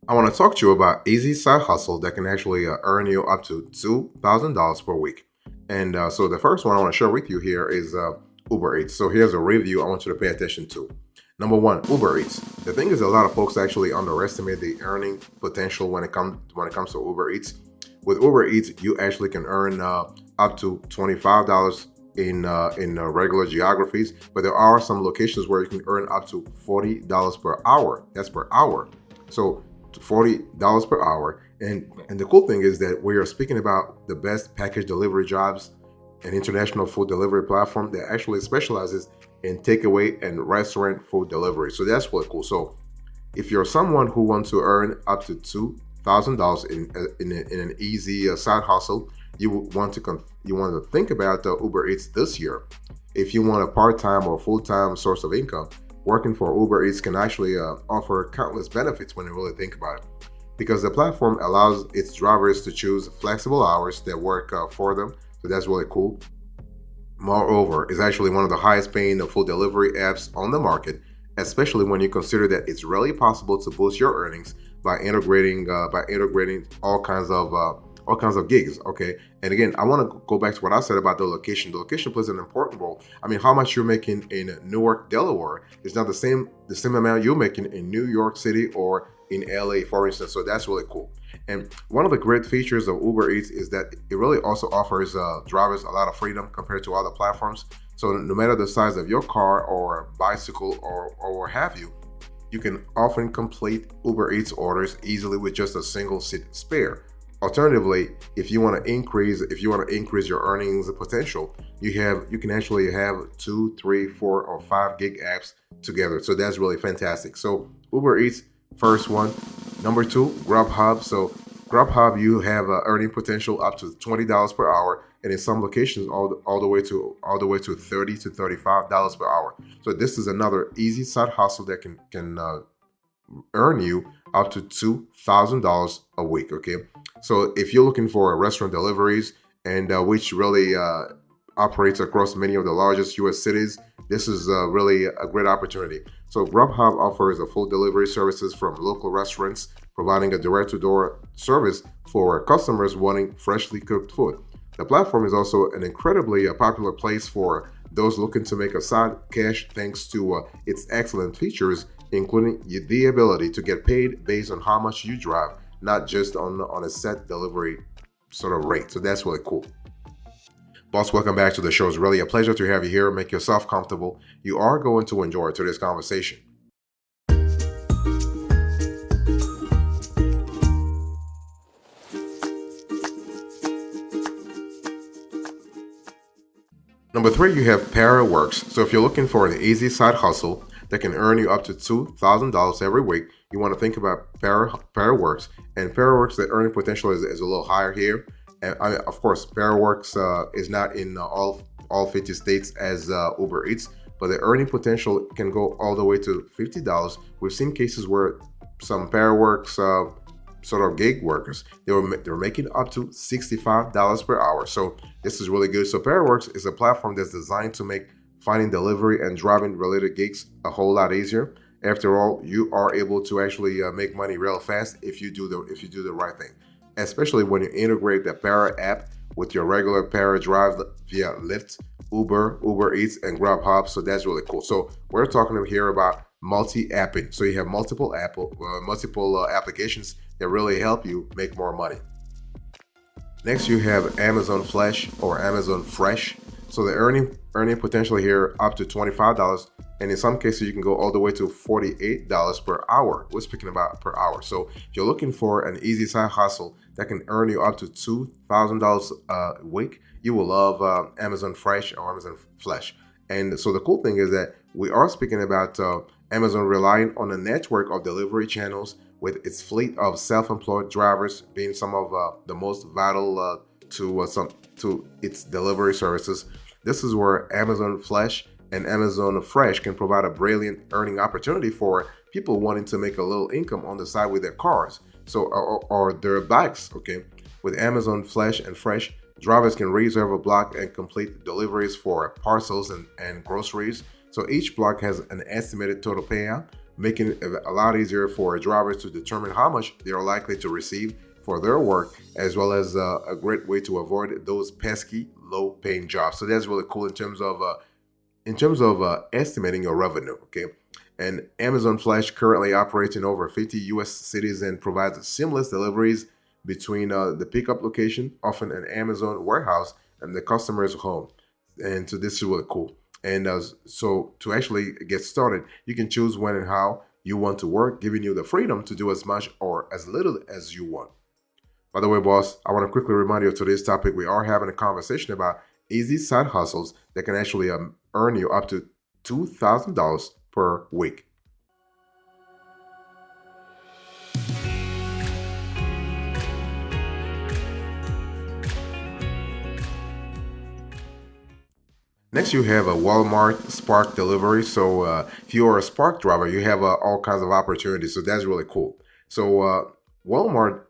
I want to talk to you about easy side hustle that can actually earn you up to $2,000 per week. And the first one I want to share with you here is Uber Eats. So here's a review I want you to pay attention to. Number one, Uber Eats. The thing is, a lot of folks actually underestimate the earning potential when it comes to Uber Eats. With Uber Eats, you actually can earn up to $25 in regular geographies, but there are some locations where you can earn up to $40 per hour. That's per hour. So $40 per hour. And the cool thing is that we are speaking about the best package delivery jobs, an international food delivery platform that actually specializes in takeaway and restaurant food delivery. So that's really cool. So if you're someone who wants to earn up to $2,000 in an easy side hustle, you want to think about Uber Eats this year. If you want a part-time or full-time source of income, working for Uber Eats can actually offer countless benefits when you really think about it, because the platform allows its drivers to choose flexible hours that work for them. So that's really cool. Moreover, it's actually one of the highest paying food delivery apps on the market, especially when you consider that it's really possible to boost your earnings by integrating all kinds of gigs. Okay, and again, I want to go back to what I said about the location. The location plays an important role. I mean, how much you're making in Newark, Delaware is not the same amount you're making in New York City or in LA, for instance. So that's really cool. And one of the great features of Uber Eats is that it really also offers drivers a lot of freedom compared to other platforms. So no matter the size of your car or bicycle or what have you, you can often complete Uber Eats orders easily with just a single seat spare. Alternatively, if you want to increase your earnings potential, you can actually have 2, 3, 4, or 5 gig apps together. So that's really fantastic. So Uber Eats, first one. Number two, GrubHub. So GrubHub, you have earning potential up to $20 per hour, and in some locations all the way to $30 to $35 per hour. So this is another easy side hustle that can earn you up to $2,000 a week. Okay, so if you're looking for restaurant deliveries, and which really operates across many of the largest U.S. cities, this is really a great opportunity. So GrubHub offers a full delivery services from local restaurants, providing a direct-to-door service for customers wanting freshly cooked food. The platform is also an incredibly popular place for those looking to make a side cash thanks to its excellent features, including the ability to get paid based on how much you drive, not just on a set delivery sort of rate. So that's really cool. Boss, welcome back to the show. It's really a pleasure to have you here. Make yourself comfortable. You are going to enjoy today's conversation. Number three, you have Parworks. So if you're looking for an easy side hustle that can earn you up to $2,000 every week, you want to think about Parworks. And Parworks, the earning potential is a little higher here. And of course, Parworks is not in all 50 states as Uber Eats, but the earning potential can go all the way to $50. We've seen cases where some Parworks sort of gig workers, they were making up to $65 per hour. So this is really good. So Parworks is a platform that's designed to make finding delivery and driving related gigs a whole lot easier. After all, you are able to actually make money real fast if you do the right thing, especially when you integrate the Para app with your regular Para drive via Lyft, Uber Eats, and GrubHub. So that's really cool. So we're talking here about multi-apping. So you have multiple applications that really help you make more money. Next, you have Amazon Flash or Amazon Fresh. So the earning potential here up to $25, and in some cases you can go all the way to $48 per hour. We're speaking about per hour. So if you're looking for an easy side hustle that can earn you up to $2,000 a week, you will love Amazon Fresh or Amazon Flash. And so the cool thing is that we are speaking about Amazon relying on a network of delivery channels with its fleet of self-employed drivers being some of the most vital to its delivery services. This is where Amazon Flash and Amazon Fresh can provide a brilliant earning opportunity for people wanting to make a little income on the side with their cars, or their bikes. Okay, with Amazon Flash and Fresh, drivers can reserve a block and complete deliveries for parcels and groceries. So each block has an estimated total payout making it a lot easier for drivers to determine how much they are likely to receive for their work, as well as a great way to avoid those pesky low-paying jobs. So that's really cool in terms of estimating your revenue. Okay, and Amazon Flash currently operates in over 50 U.S. cities and provides seamless deliveries between the pickup location, often an Amazon warehouse, and the customer's home. And so this is really cool. And so to actually get started, you can choose when and how you want to work, giving you the freedom to do as much or as little as you want. By the way, boss, I want to quickly remind you of today's topic. We are having a conversation about easy side hustles that can actually earn you up to $2,000 per week. Next, you have a Walmart Spark delivery. So if you are a Spark driver, you have all kinds of opportunities. So that's really cool. So Walmart,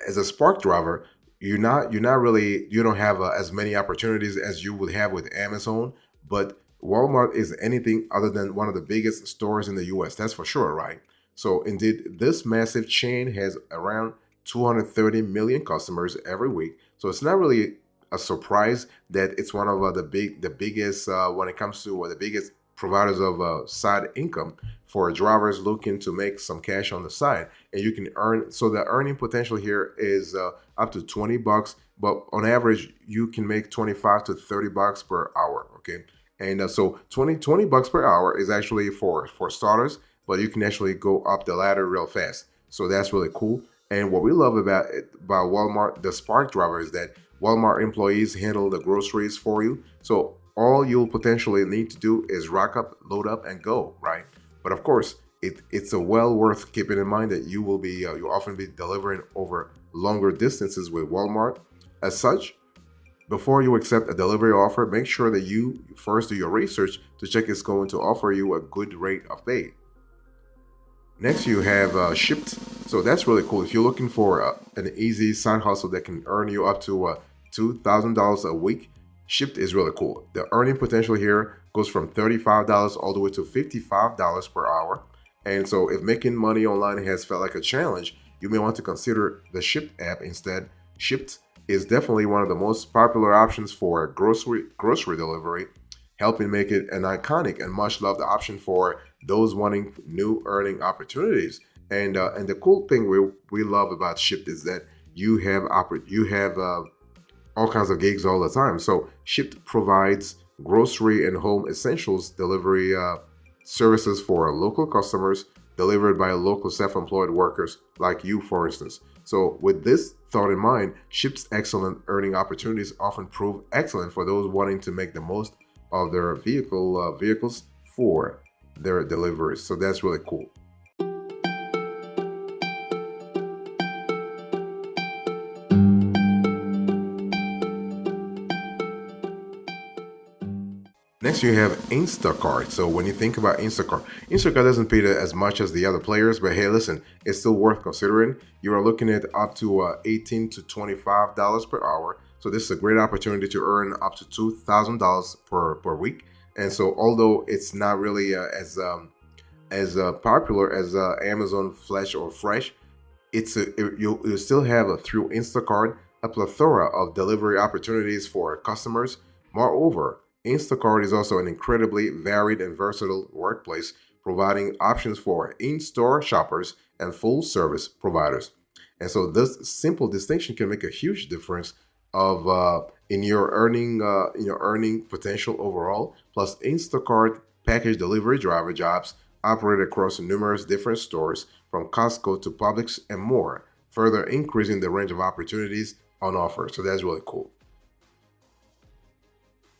as a Spark driver, you don't have as many opportunities as you would have with Amazon. But Walmart is anything other than one of the biggest stores in the U.S. That's for sure, right? So indeed, this massive chain has around 230 million customers every week. So it's not really a surprise that it's one of the biggest when it comes to the biggest providers of side income for drivers looking to make some cash on the side. And you can earn, so the earning potential here is up to $20, but on average you can make 25 to $30 per hour. Okay, and so 20 bucks per hour is actually for starters, but you can actually go up the ladder real fast. So that's really cool. And what we love about Walmart, the Spark driver, is that Walmart employees handle the groceries for you. So all you'll potentially need to do is rack up, load up, and go, right? But of course, it's a well worth keeping in mind that you'll often be delivering over longer distances with Walmart. As such, before you accept a delivery offer, make sure that you first do your research to check it's going to offer you a good rate of pay. Next, you have Shipped. So that's really cool. If you're looking for an easy side hustle that can earn you up to $2,000 a week, Shipped is really cool. The earning potential here goes from $35 all the way to $55 per hour. And so if making money online has felt like a challenge, you may want to consider the Shipped app instead. Shipped is definitely one of the most popular options for grocery delivery, helping make it an iconic and much loved option for those wanting new earning opportunities. And the cool thing we love about Shipped is that you have all kinds of gigs all the time. So Shipped provides grocery and home essentials delivery services for local customers, delivered by local self-employed workers like you, for instance. So with this thought in mind, Shipped's excellent earning opportunities often prove excellent for those wanting to make the most of their vehicles for their deliveries. So that's really cool. Next, you have Instacart. So when you think about Instacart doesn't pay as much as the other players, but hey, listen, it's still worth considering. You are looking at up to $18 to $25 per hour. So this is a great opportunity to earn up to $2,000 per week. And so although it's not really as popular as Amazon Flash or Fresh, you'll still have through Instacart a plethora of delivery opportunities for customers. Moreover, Instacart is also an incredibly varied and versatile workplace, providing options for in-store shoppers and full-service providers. And so this simple distinction can make a huge difference in your earning potential overall. Plus, Instacart package delivery driver jobs operate across numerous different stores, from Costco to Publix and more, further increasing the range of opportunities on offer. So that's really cool.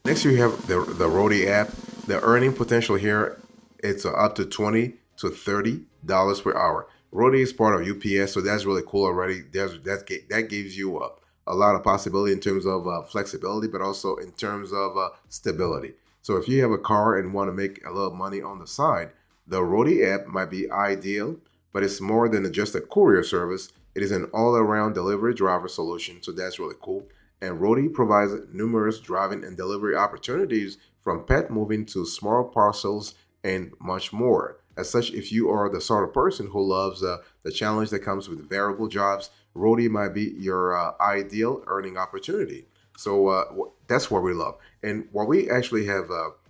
Next, you have the Roadie app. The earning potential here, it's up to $20 to $30 per hour. Roadie is part of UPS, so that's really cool already. That gives you a lot of possibility in terms of flexibility, but also in terms of stability. So if you have a car and want to make a little money on the side, the Roadie app might be ideal, but it's more than just a courier service. It is an all-around delivery driver solution, so that's really cool. And Roadie provides numerous driving and delivery opportunities, from pet moving to small parcels and much more. As such, if you are the sort of person who loves the challenge that comes with variable jobs, roadie might be your ideal earning opportunity. So that's what we love. And what we actually have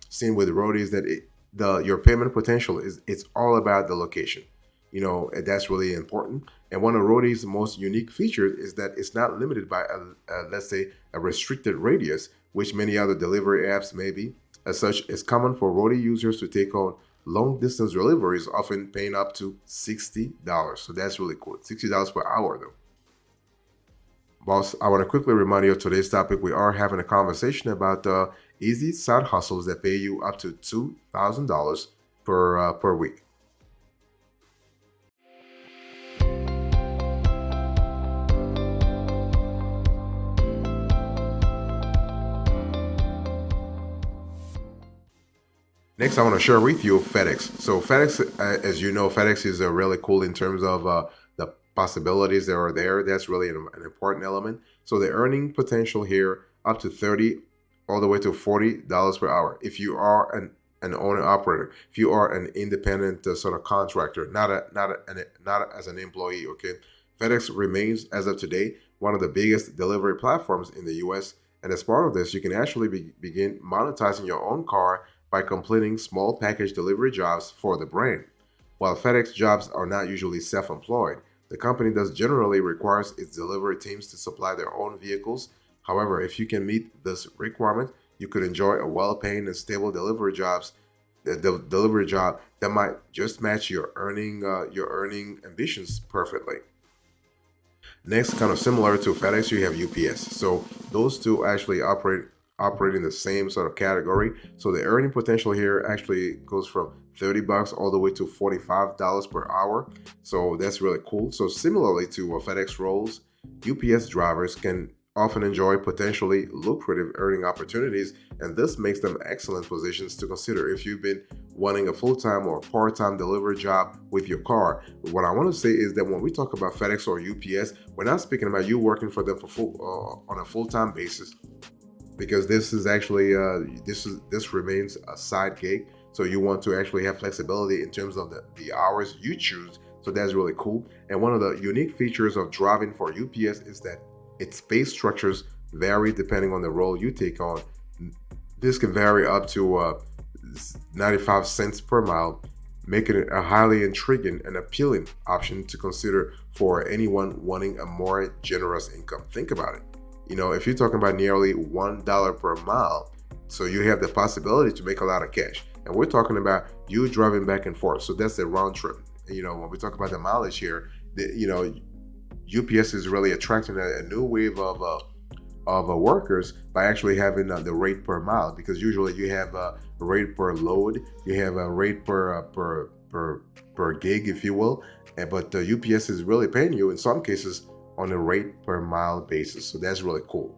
seen with roadie is that your payment potential is it's all about the location. And that's really important. And one of roadie's most unique features is that it's not limited by let's say a restricted radius, which many other delivery apps may be. As such, it's common for roadie users to take on long distance deliveries, often paying up to $60. So that's really cool. $60 per hour though. Boss, I want to quickly remind you of today's topic. We are having a conversation about easy side hustles that pay you up to $2,000 per week. Next, I want to share with you FedEx. So FedEx, as you know, FedEx is really cool in terms of the possibilities that are there. That's really an important element. So the earning potential here up to 30 all the way to $40 per hour. If you are an owner operator, if you are an independent sort of contractor, not as an employee, okay? FedEx remains, as of today, one of the biggest delivery platforms in the US. And as part of this, you can actually begin monetizing your own car by completing small package delivery jobs for the brand. While FedEx jobs are not usually self-employed, the company does generally requires its delivery teams to supply their own vehicles. However, if you can meet this requirement, you could enjoy a well-paying and stable delivery job that might just match your earning ambitions perfectly. Next, kind of similar to FedEx, you have UPS. So those two actually operate in the same sort of category. So the earning potential here actually goes from $30 all the way to $45 per hour. So that's really cool. So similarly to FedEx roles, UPS drivers can often enjoy potentially lucrative earning opportunities, and this makes them excellent positions to consider if you've been wanting a full-time or part-time delivery job with your car. But what I want to say is that when we talk about FedEx or UPS, we're not speaking about you working for them on a full-time basis, because this is actually this remains a side gig. So you want to actually have flexibility in terms of the hours you choose. So that's really cool. And one of the unique features of driving for UPS is that its pay structures vary depending on the role you take on. This can vary up to 95 cents per mile, making it a highly intriguing and appealing option to consider for anyone wanting a more generous income. Think about it. If you're talking about nearly $1 per mile, so you have the possibility to make a lot of cash. And we're talking about you driving back and forth. So that's the round trip. When we talk about the mileage here, UPS is really attracting a new wave of workers by actually having the rate per mile, because usually you have a rate per load, you have a rate per gig, if you will. But UPS is really paying you in some cases on a rate per mile basis. So that's really cool.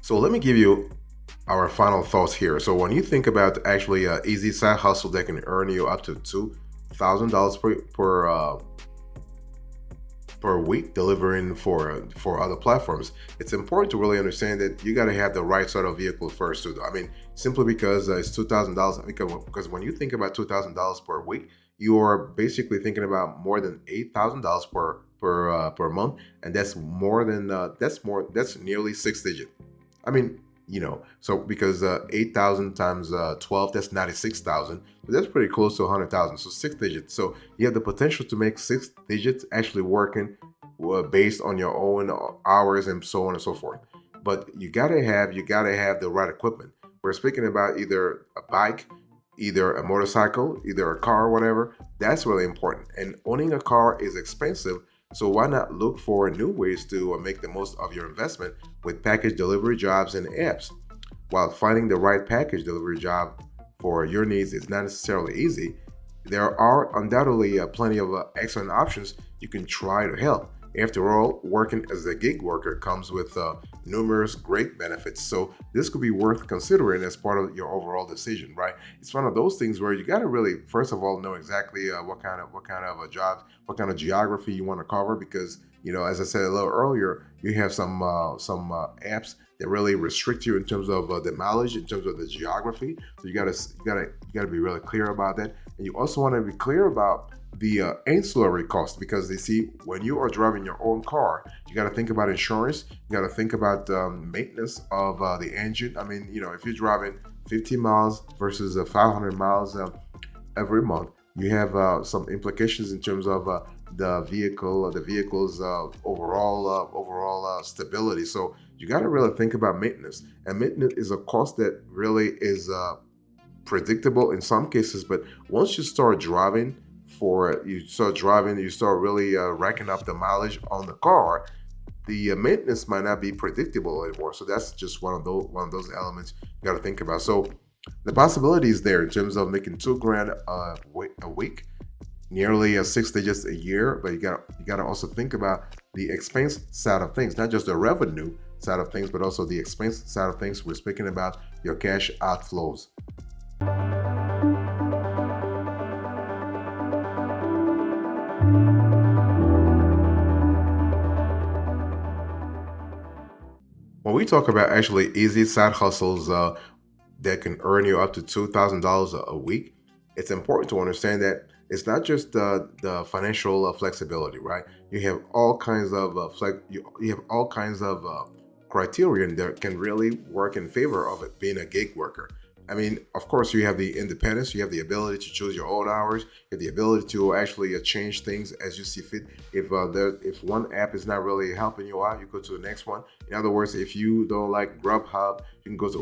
So let me give you our final thoughts here. So when you think about actually an easy side hustle that can earn you up to $2,000 per week delivering for other platforms, it's important to really understand that you got to have the right sort of vehicle first. I mean, simply because it's $2,000, because when you think about $2,000 per week, you are basically thinking about more than $8,000 per month, and that's nearly 6 digit. I mean, so because 8,000 times 12, that's 96,000. So that's pretty close to 100,000. So 6 digits. So you have the potential to make 6 digits actually working based on your own hours and so on and so forth. But you gotta have the right equipment. We're speaking about either a bike, either a motorcycle, either a car, whatever. That's really important. And owning a car is expensive. So why not look for new ways to make the most of your investment with package delivery jobs and apps? While finding the right package delivery job for your needs is not necessarily easy, there are undoubtedly plenty of excellent options you can try to help. After all, working as a gig worker comes with numerous great benefits. So this could be worth considering as part of your overall decision, right? It's one of those things where you got to really, first of all, know exactly what kind of a job, what kind of geography you want to cover, because as I said a little earlier, you have some apps that really restrict you in terms of the mileage, in terms of the geography. So you gotta be really clear about that, and you also want to be clear about the ancillary cost, because they see when you are driving your own car, you got to think about insurance, you got to think about maintenance of the engine. I mean, if you're driving 50 miles versus 500 miles every month, you have some implications in terms of the vehicle's overall stability. So you got to really think about maintenance, and maintenance is a cost that really is predictable in some cases, but once you start driving, you start really racking up the mileage on the car, the maintenance might not be predictable anymore. So that's just one of those elements you got to think about. So the possibility is there in terms of making $2,000 a week, nearly 6 digits a year. But you got to also think about the expense side of things, not just the revenue side of things, but also the expense side of things. We're speaking about your cash outflows. When we talk about actually easy side hustles that can earn you up to $2,000 a week, it's important to understand that it's not just the financial flexibility, right? You have all kinds of you have all kinds of criterion that can really work in favor of it being a gig worker. I mean, of course, you have the independence, you have the ability to choose your own hours, you have the ability to actually change things as you see fit. If one app is not really helping you out, you go to the next one. In other words, if you don't like GrubHub, you can go to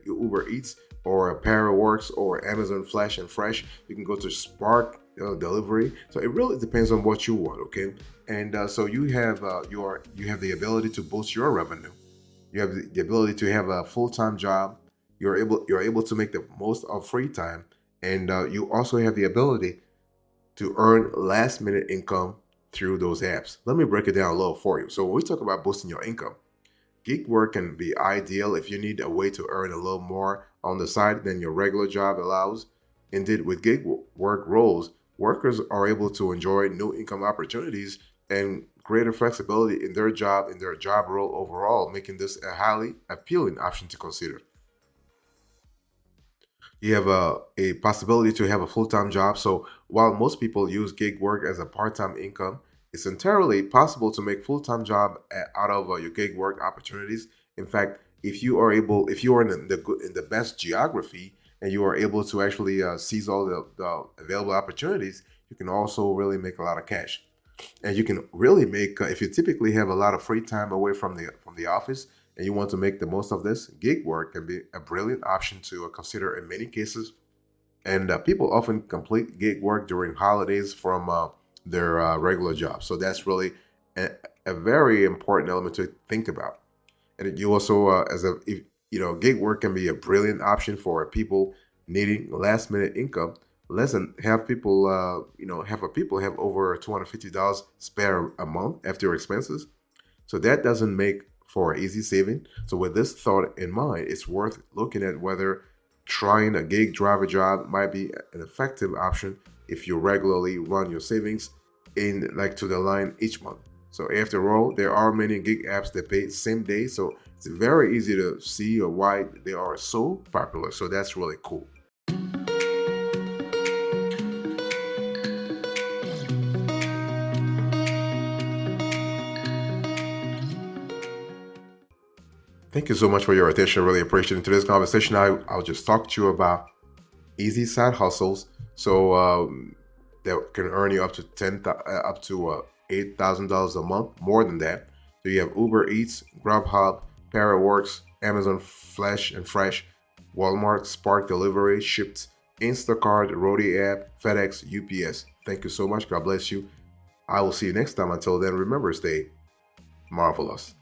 Uber Eats or Parworks or Amazon Flash and Fresh. You can go to Spark Delivery. So it really depends on what you want, okay? And so you have the ability to boost your revenue. You have the ability to have a full-time job. You're able to make the most of free time, and you also have the ability to earn last minute income through those apps. Let me break it down a little for you. So when we talk about boosting your income, gig work can be ideal if you need a way to earn a little more on the side than your regular job allows. Indeed, with gig work roles, workers are able to enjoy new income opportunities and greater flexibility in their job role overall, making this a highly appealing option to consider. You have a possibility to have a full-time job. So while most people use gig work as a part-time income, it's entirely possible to make full-time job out of your gig work opportunities. In fact, if you are in the best geography and you are able to actually seize all the available opportunities, you can also really make a lot of cash. And you can really make if you typically have a lot of free time away from the office and you want to make the most of this, gig work can be a brilliant option to consider in many cases. And people often complete gig work during holidays from their regular job. So that's really a very important element to think about. And you also, gig work can be a brilliant option for people needing last minute income. Less than half people, half of people have over $250 spare a month after expenses. So that doesn't make for easy saving. So with this thought in mind, it's worth looking at whether trying a gig driver job might be an effective option if you regularly run your savings in to the line each month. So after all, there are many gig apps that pay same day. So it's very easy to see why they are so popular. So that's really cool. Thank you so much for your attention. I really appreciate it. In today's conversation, I'll just talk to you about easy side hustles. So that can earn you up to $8,000 a month, more than that. So you have Uber Eats, GrubHub, Parworks, Amazon Flash and Fresh, Walmart, Spark Delivery, Shipped, Instacart, Rody app, FedEx, UPS. Thank you so much. God bless you. I will see you next time. Until then, remember, stay marvelous.